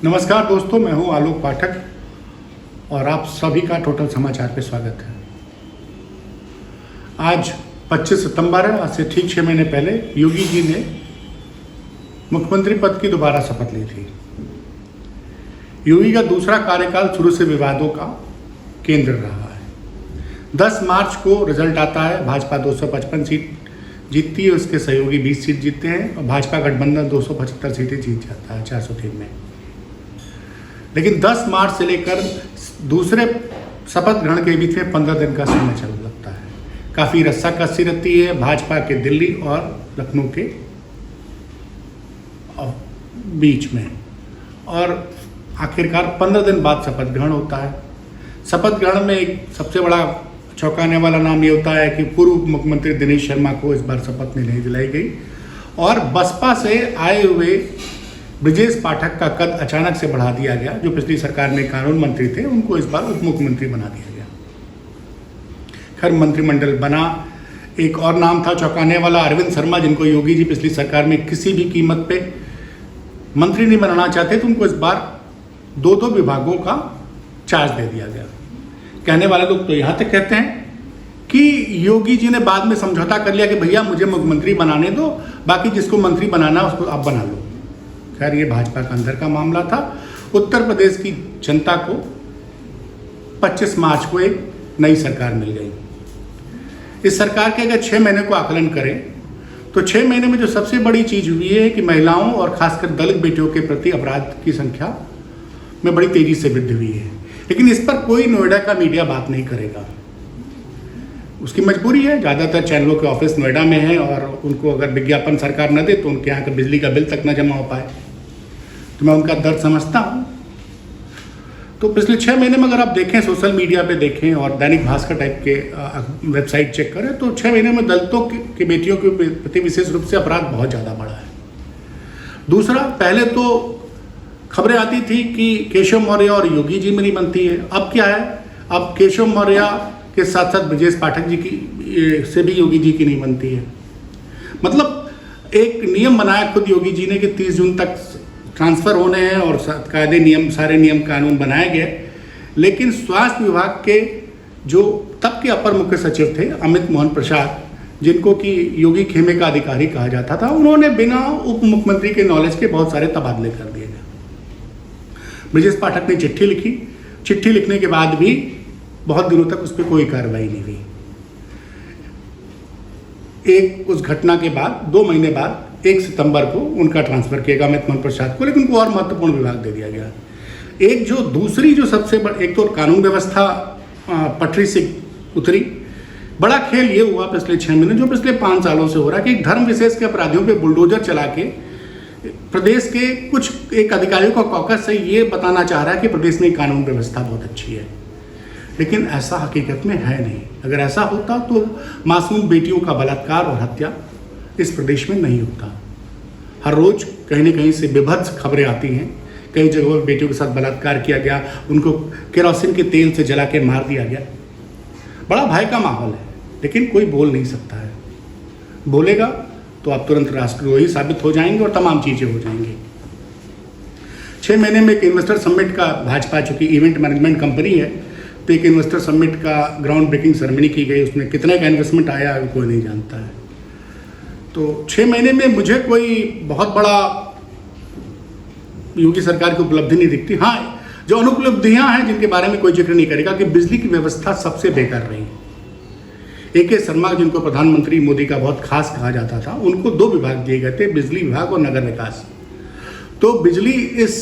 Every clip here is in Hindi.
नमस्कार दोस्तों, मैं हूं आलोक पाठक और आप सभी का टोटल समाचार पे स्वागत है। आज 25 सितंबर है। आज से ठीक 6 महीने पहले योगी जी ने मुख्यमंत्री पद की दोबारा शपथ ली थी। योगी का दूसरा कार्यकाल शुरू से विवादों का केंद्र रहा है। 10 मार्च को रिजल्ट आता है। भाजपा 255 सीट जीतती है, उसके सहयोगी 20 सीट जीतते हैं और भाजपा गठबंधन 275 सीटें जीत जाता है 403 में। लेकिन 10 मार्च से लेकर दूसरे शपथ ग्रहण के बीच में 15 दिन का समय चल लगता है। काफ़ी रस्साकसी रहती है भाजपा के दिल्ली और लखनऊ के बीच में, और आखिरकार 15 दिन बाद शपथ ग्रहण होता है। शपथ ग्रहण में एक सबसे बड़ा चौंकाने वाला नाम ये होता है कि पूर्व मुख्यमंत्री दिनेश शर्मा को इस बार शपथ नहीं दिलाई गई और बसपा से आए हुए ब्रजेश पाठक का कद अचानक से बढ़ा दिया गया। जो पिछली सरकार में कानून मंत्री थे, उनको इस बार उप मुख्यमंत्री बना दिया गया। खैर, मंत्रिमंडल बना। एक और नाम था चौंकाने वाला, अरविंद शर्मा, जिनको योगी जी पिछली सरकार में किसी भी कीमत पे मंत्री नहीं बनाना चाहते, तो उनको इस बार 2 विभागों का चार्ज दे दिया गया। कहने वाले लोग तो यहाँ तक कहते हैं कि योगी जी ने बाद में समझौता कर लिया कि भैया मुझे मुख्यमंत्री बनाने दो, बाकी जिसको मंत्री बनाना है उसको आप बना लो। खैर, ये भाजपा का अंदर का मामला था। उत्तर प्रदेश की जनता को 25 मार्च को एक नई सरकार मिल गई। इस सरकार के अगर 6 महीने को आकलन करें तो 6 महीने में जो सबसे बड़ी चीज हुई है कि महिलाओं और खासकर दलित बेटियों के प्रति अपराध की संख्या में बड़ी तेजी से वृद्धि हुई है। लेकिन इस पर कोई नोएडा का मीडिया बात नहीं करेगा। उसकी मजबूरी है, ज़्यादातर चैनलों के ऑफिस नोएडा में है और उनको अगर विज्ञापन सरकार न दे तो उनके यहाँ का बिजली का बिल तक न जमा हो पाए। तो मैं उनका दर्द समझता हूँ। तो पिछले 6 महीने में अगर आप देखें, सोशल मीडिया पे देखें और दैनिक भास्कर टाइप के वेबसाइट चेक करें, तो 6 महीने में दलितों की बेटियों के प्रति विशेष रूप से अपराध बहुत ज़्यादा बढ़ा है। दूसरा, पहले तो खबरें आती थी कि केशव मौर्य और योगी जी में नहीं बनती है। अब क्या है, अब केशव मौर्य के साथ साथ ब्रजेश पाठक जी की से भी योगी जी की नहीं बनती है। मतलब एक नियम बनाया खुद योगी जी ने कि 30 जून तक ट्रांसफ़र होने हैं और कायदे नियम, सारे नियम कानून बनाए गए। लेकिन स्वास्थ्य विभाग के जो तब के अपर मुख्य सचिव थे अमित मोहन प्रसाद, जिनको कि योगी खेमे का अधिकारी कहा जाता था, उन्होंने बिना उप मुख्यमंत्री के नॉलेज के बहुत सारे तबादले कर दिए गए। ब्रजेश पाठक ने चिट्ठी लिखी। चिट्ठी लिखने के बाद भी बहुत दिनों तक उस पर कोई कार्रवाई नहीं हुई। एक उस घटना के बाद 2 महीने बाद 1 सितंबर को उनका ट्रांसफर किया गया अमित मोहन प्रसाद को, लेकिन उनको और महत्वपूर्ण विभाग दे दिया गया। एक जो दूसरी जो सबसे बड़ी, एक तो कानून व्यवस्था पटरी से उतरी। बड़ा खेल ये हुआ पिछले 6 महीने, जो पिछले 5 सालों से हो रहा है, कि धर्म विशेष के अपराधियों पे बुलडोजर चला के प्रदेश के कुछ एक अधिकारियों का कॉकस है ये बताना चाह रहा है कि प्रदेश में कानून व्यवस्था बहुत अच्छी है। लेकिन ऐसा हकीकत में है नहीं। अगर ऐसा होता तो मासूम बेटियों का बलात्कार और हत्या इस प्रदेश में नहीं होता। हर रोज कहीं न कहीं से विभत्स खबरें आती हैं। कई जगहों पर बेटियों के साथ बलात्कार किया गया, उनको केरोसिन के तेल से जला के मार दिया गया। बड़ा भय का माहौल है, लेकिन कोई बोल नहीं सकता है। बोलेगा तो आप तुरंत राष्ट्रद्रोही साबित हो जाएंगे और तमाम चीज़ें हो जाएंगी। 6 महीने में एक इन्वेस्टर समिट का, भाजपा चूँकि इवेंट मैनेजमेंट कंपनी है, तो एक इन्वेस्टर समिट का ग्राउंड ब्रेकिंग सेरेमनी की गई। उसमें कितने का इन्वेस्टमेंट आया कोई नहीं जानता है। तो 6 महीने में मुझे कोई बहुत बड़ा योगी सरकार की उपलब्धि नहीं दिखती। हाँ, जो अनुपलब्धियां हैं जिनके बारे में कोई जिक्र नहीं करेगा, कि बिजली की व्यवस्था सबसे बेकार रही। AK शर्मा, जिनको प्रधानमंत्री मोदी का बहुत खास कहा जाता था, उनको 2 विभाग दिए गए थे, बिजली विभाग और नगर विकास। तो बिजली इस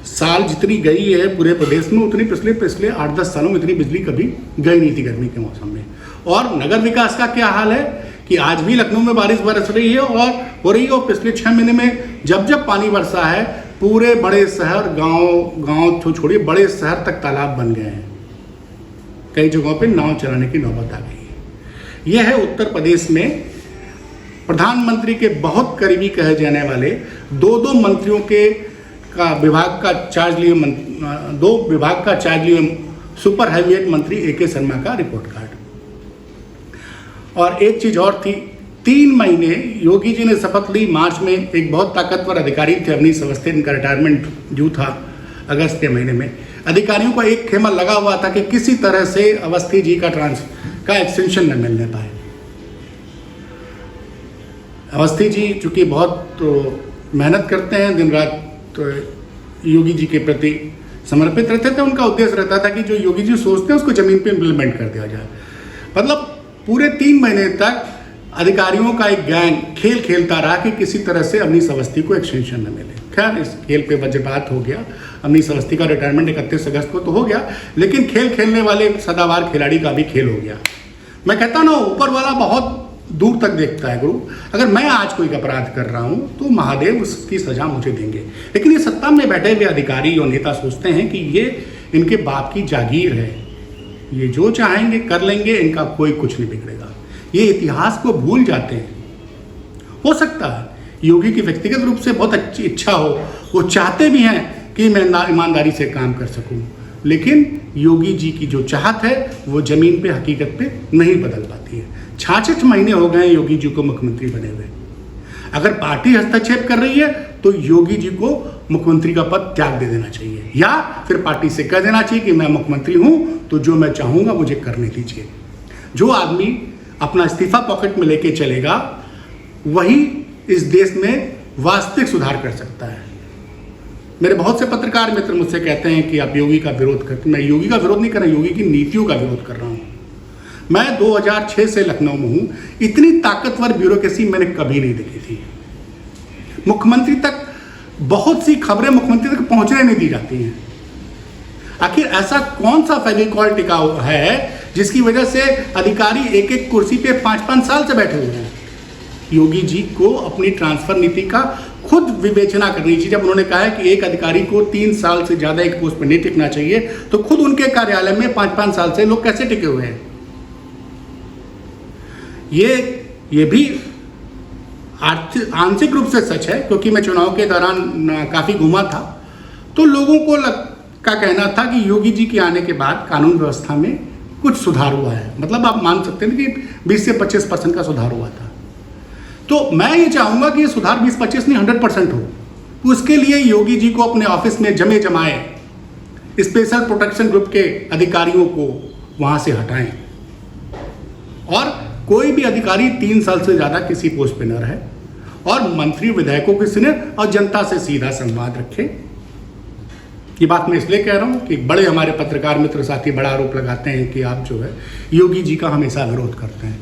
साल जितनी गई है पूरे प्रदेश में, उतनी पिछले 8-10 सालों में इतनी बिजली कभी गई नहीं थी गर्मी के मौसम में। और नगर विकास का क्या हाल है कि आज भी लखनऊ में बारिश बरस रही है और हो रही है, और पिछले 6 महीने में जब जब पानी बरसा है, पूरे बड़े शहर, गांव तो छोड़िए, बड़े शहर तक तालाब बन गए हैं। कई जगहों पे नाव चलाने की नौबत आ गई है। यह है उत्तर प्रदेश में प्रधानमंत्री के बहुत करीबी कहे जाने वाले 2 मंत्रियों के का विभाग का चार्ज लिए 2 विभाग का चार्ज लिए सुपर हैवीवेट मंत्री AK शर्मा का रिपोर्ट कार्ड। और एक चीज़ और थी 3 महीने योगी जी ने शपथ ली। मार्च में एक बहुत ताकतवर अधिकारी थे अवनीश अवस्थी, इनका रिटायरमेंट ड्यू था अगस्त के महीने में। अधिकारियों को एक खेमा लगा हुआ था कि किसी तरह से अवस्थी जी का एक्सटेंशन न मिलने पाए। अवस्थी जी चूँकि बहुत मेहनत करते हैं, दिन रात योगी जी के प्रति समर्पित रहते थे। उनका उद्देश्य रहता था कि जो योगी जी सोचते हैं उसको ज़मीन पे इम्प्लीमेंट कर दिया जाए। मतलब पूरे 3 महीने तक अधिकारियों का एक गैंग खेल खेलता रहा कि किसी तरह से अवनीश अवस्थी को एक्सटेंशन न मिले। खैर, इस खेल पे वज्रपात हो गया। अवनीश अवस्थी का रिटायरमेंट 31 अगस्त को तो हो गया, लेकिन खेल खेलने वाले सदाबहार खिलाड़ी का भी खेल हो गया। मैं कहता ना, ऊपर वाला बहुत दूर तक देखता है गुरु। अगर मैं आज कोई अपराध कर रहा हूं तो महादेव उसकी सजा मुझे देंगे, लेकिन ये सत्ता में बैठे हुए अधिकारी और नेता सोचते हैं कि ये इनके बाप की जागीर है, ये जो चाहेंगे कर लेंगे, इनका कोई कुछ नहीं बिगड़ेगा। ये इतिहास को भूल जाते हैं। हो सकता है योगी की व्यक्तिगत रूप से बहुत अच्छी इच्छा हो, वो चाहते भी हैं कि मैं ईमानदारी से काम कर सकूं, लेकिन योगी जी की जो चाहत है वो जमीन पे हकीकत पे नहीं बदल पाती है। 66 महीने हो गए योगी जी को मुख्यमंत्री बने हुए। अगर पार्टी हस्तक्षेप कर रही है तो योगी जी को मुख्यमंत्री का पद त्याग दे देना चाहिए, या फिर पार्टी से कह देना चाहिए कि मैं मुख्यमंत्री हूं तो जो मैं चाहूंगा मुझे करने दीजिए। जो आदमी अपना इस्तीफा पॉकेट में लेके चलेगा वही इस देश में वास्तविक सुधार कर सकता है। मेरे बहुत से पत्रकार मित्र मुझसे कहते हैं कि आप योगी का विरोध करते। मैं योगी का विरोध नहीं कर रहा, योगी की नीतियों का विरोध कर रहा हूं। मैं 2006 से लखनऊ में हूं, इतनी ताकतवर ब्यूरोक्रेसी मैंने कभी नहीं देखी थी। मुख्यमंत्री तक बहुत सी खबरें मुख्यमंत्री तक पहुंचने नहीं दी जाती हैं। आखिर ऐसा कौन सा फेविकॉल टिका है जिसकी वजह से अधिकारी एक एक कुर्सी पे 5-5 साल से बैठे हुए हैं? योगी जी को अपनी ट्रांसफर नीति का खुद विवेचना करनी चाहिए। जब उन्होंने कहा है कि एक अधिकारी को 3 साल से ज्यादा एक पोस्ट पर नहीं टिकना चाहिए, तो खुद उनके कार्यालय में 5-5 साल से लोग कैसे टिके हुए हैं? ये भी आंशिक रूप से सच है, क्योंकि मैं चुनाव के दौरान काफी घूमा था, तो लोगों को का कहना था कि योगी जी के आने के बाद कानून व्यवस्था में कुछ सुधार हुआ है। मतलब आप मान सकते हैं कि 20 से 25% का सुधार हुआ था। तो मैं ये चाहूंगा कि ये सुधार 20-25 नहीं 100% हो। उसके लिए योगी जी को अपने ऑफिस में जमे जमाए स्पेशल प्रोटेक्शन ग्रुप के अधिकारियों को वहां से हटाएं, और कोई भी अधिकारी 3 साल से ज्यादा किसी पोस्ट पे न रहे, और मंत्री विधायकों के सुने और जनता से सीधा संवाद रखे। ये बात मैं इसलिए कह रहा हूं कि बड़े हमारे पत्रकार मित्र साथी बड़ा आरोप लगाते हैं कि आप जो है योगी जी का हमेशा विरोध करते हैं।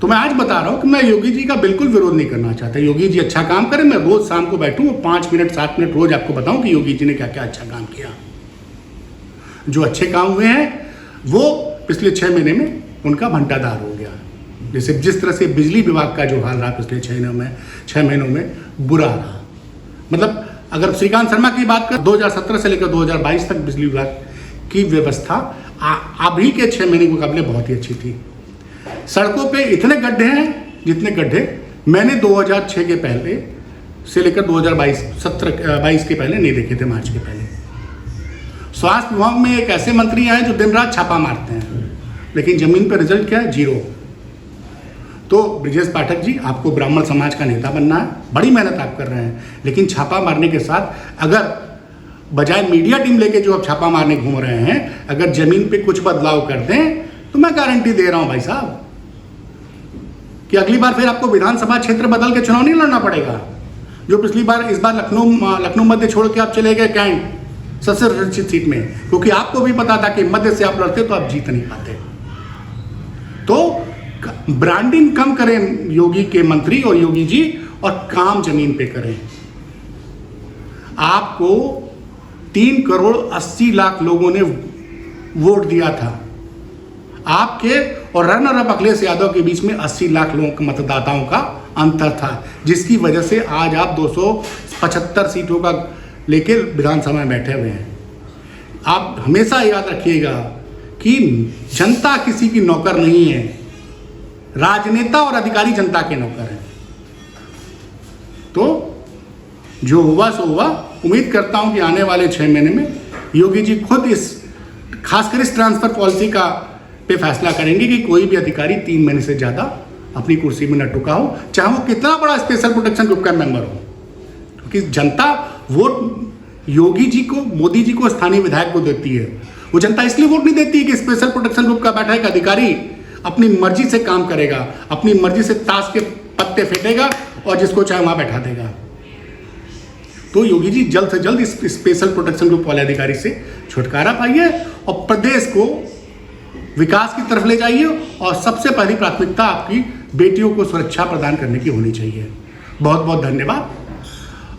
तो मैं आज बता रहा हूं कि मैं योगी जी का बिल्कुल विरोध नहीं करना चाहता। योगी जी अच्छा काम करें, मैं रोज शाम को बैठूं 5 मिनट 7 मिनट रोज आपको बताऊं कि योगी जी ने क्या क्या अच्छा काम किया। जो अच्छे काम हुए हैं वो पिछले 6 महीने में उनका भंटादार हो गया। जैसे जिस तरह से बिजली विभाग का जो हाल रहा पिछले 6 महीनों में बुरा रहा। मतलब अगर श्रीकांत शर्मा की बात कर 2017 से लेकर 2022 तक बिजली विभाग की व्यवस्था अभी के 6 महीने के मुकाबले बहुत ही अच्छी थी। सड़कों पे इतने गड्ढे हैं जितने गड्ढे मैंने 2006 के पहले से लेकर 2022 के पहले नहीं देखे थे, मार्च के पहले। स्वास्थ्य विभाग में एक ऐसे मंत्री हैं जो दिन रात छापा मारते हैं, लेकिन जमीन पर रिजल्ट क्या है? 0। तो ब्रिजेश पाठक जी, आपको ब्राह्मण समाज का नेता बनना है, बड़ी मेहनत आप कर रहे हैं, लेकिन छापा मारने के साथ अगर बजाय मीडिया टीम लेके जो आप छापा मारने घूम रहे हैं, अगर जमीन पे कुछ बदलाव कर दें तो मैं गारंटी दे रहा हूं भाई साहब कि अगली बार फिर आपको विधानसभा क्षेत्र बदल के चुनाव नहीं लड़ना पड़ेगा। जो पिछली बार इस बार लखनऊ मध्य छोड़ के आप चले गए कैंट सबसे सुरक्षित सीट में, क्योंकि आपको भी पता था कि मध्य से आप लड़ते तो आप जीत नहीं पाते। तो ब्रांडिंग कम करें योगी के मंत्री और योगी जी, और काम जमीन पे करें। आपको 3 करोड़ 80 लाख लोगों ने वोट दिया था। आपके और रनर अप अखिलेश यादव के बीच में 80 लाख लोगों के मतदाताओं का अंतर था, जिसकी वजह से आज आप 275 सीटों का लेके विधानसभा में बैठे हुए हैं। आप हमेशा याद रखिएगा कि जनता किसी की नौकर नहीं है, राजनेता और अधिकारी जनता के नौकर हैं। तो जो हुआ सो हुआ। उम्मीद करता हूं कि आने वाले 6 महीने में योगी जी खुद खासकर इस ट्रांसफर पॉलिसी का पे फैसला करेंगे कि कोई भी अधिकारी 3 महीने से ज़्यादा अपनी कुर्सी में न टुका हो, चाहे वो कितना बड़ा स्पेशल प्रोटेक्शन ग्रुप का मेंबर हो, क्योंकि जनता वोट योगी जी को, मोदी जी को, स्थानीय विधायक को देती है। वो जनता इसलिए वोट नहीं देती है कि स्पेशल प्रोटेक्शन ग्रुप का बैठा एक अधिकारी अपनी मर्जी से काम करेगा, अपनी मर्जी से ताश के पत्ते फेंटेगा और जिसको चाहे वहां बैठा देगा। तो योगी जी जल्द से जल्द इस स्पेशल प्रोटेक्शन ग्रुप वाले अधिकारी से छुटकारा पाइए और प्रदेश को विकास की तरफ ले जाइए। और सबसे पहली प्राथमिकता आपकी बेटियों को सुरक्षा प्रदान करने की होनी चाहिए। बहुत बहुत धन्यवाद।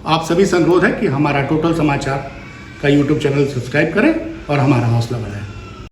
आप सभी से अनुरोध है कि हमारा टोटल समाचार का यूट्यूब चैनल सब्सक्राइब करें और हमारा हौसला बढ़ाएं।